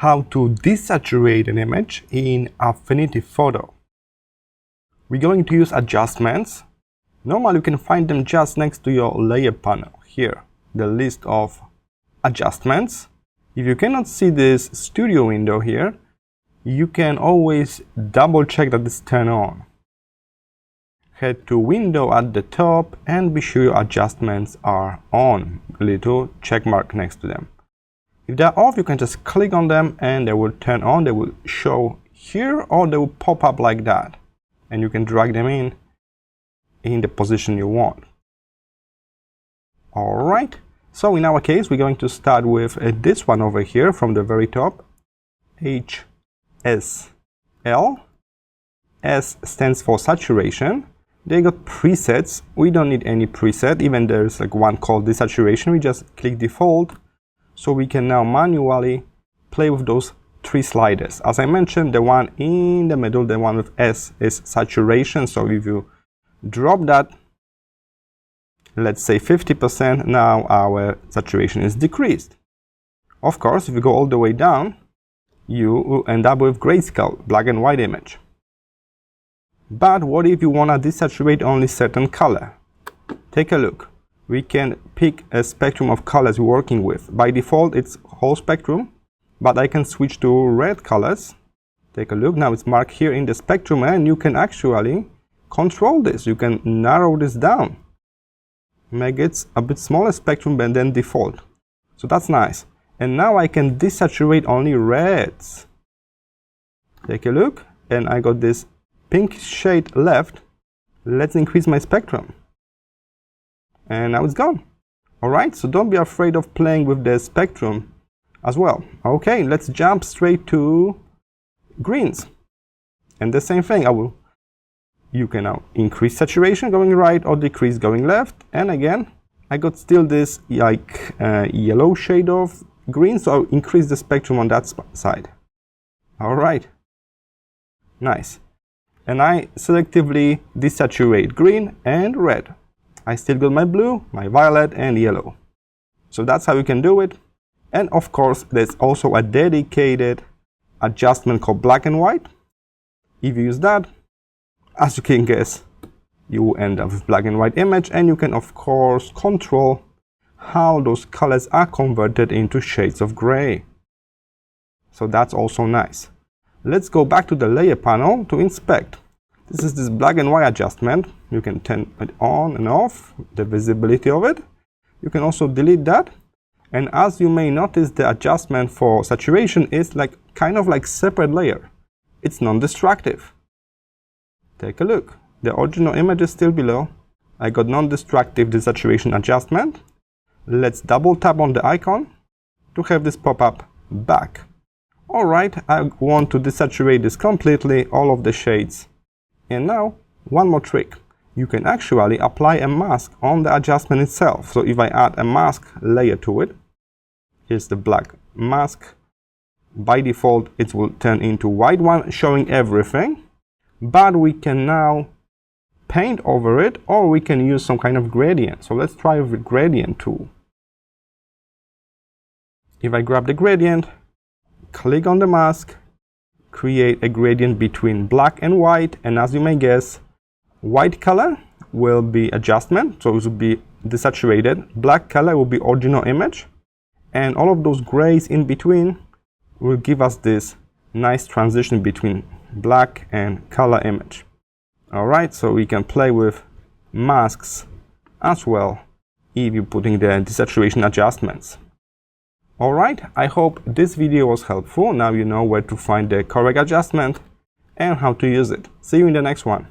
how to desaturate an image in Affinity Photo. We're going to use adjustments. Normally you can find them just next to your layer panel. Here, the list of adjustments. If you cannot see this studio window here, you can always double check that it's turned on. Head to window at the top and be sure your adjustments are on. Little check mark next to them. If they're off, you can just click on them and they will turn on. They will show here or they will pop up like that. And you can drag them in the position you want. Alright, so in our case, we're going to start with this one over here from the very top. HSL. S stands for saturation. They got presets. We don't need any preset. Even there's like one called desaturation. We just click default. So we can now manually play with those three sliders. As I mentioned, the one in the middle, the one with S, is saturation. So if you drop that, let's say 50%, now our saturation is decreased. Of course, if you go all the way down, you will end up with grayscale, black and white image. But what if you want to desaturate only certain color? Take a look. We can pick a spectrum of colors we're working with. By default, it's whole spectrum, but I can switch to red colors. Take a look. Now it's marked here in the spectrum, and you can actually control this. You can narrow this down, make it a bit smaller spectrum than default. So that's nice. And now I can desaturate only reds. Take a look, and I got this pink shade left. Let's increase my spectrum. And now it's gone. Alright, so don't be afraid of playing with the spectrum as well. Okay, let's jump straight to greens. And the same thing, you can now increase saturation going right or decrease going left. And again, I got still this like yellow shade of green, so I'll increase the spectrum on that side. Alright, nice. And I selectively desaturate green and red. I still got my blue, my violet and yellow. So that's how you can do it. And of course, there's also a dedicated adjustment called black and white. If you use that, as you can guess, you will end up with black and white image, and you can of course control how those colors are converted into shades of gray. So that's also nice. Let's go back to the layer panel to inspect. This is this black and white adjustment. You can turn it on and off, the visibility of it. You can also delete that. And as you may notice, the adjustment for saturation is like kind of like separate layer. It's non-destructive. Take a look. The original image is still below. I got non-destructive desaturation adjustment. Let's double tap on the icon to have this pop up back. Alright, I want to desaturate this completely, all of the shades. And now, one more trick. You can actually apply a mask on the adjustment itself. So if I add a mask layer to it, here's the black mask. By default, it will turn into white one, showing everything. But we can now paint over it, or we can use some kind of gradient. So let's try with the gradient tool. If I grab the gradient, click on the mask, create a gradient between black and white, and as you may guess, white color will be adjustment, so it will be desaturated. Black color will be original image, and all of those grays in between will give us this nice transition between black and color image. Alright, so we can play with masks as well if you're putting the desaturation adjustments. Alright, I hope this video was helpful. Now you know where to find the correct adjustment and how to use it. See you in the next one.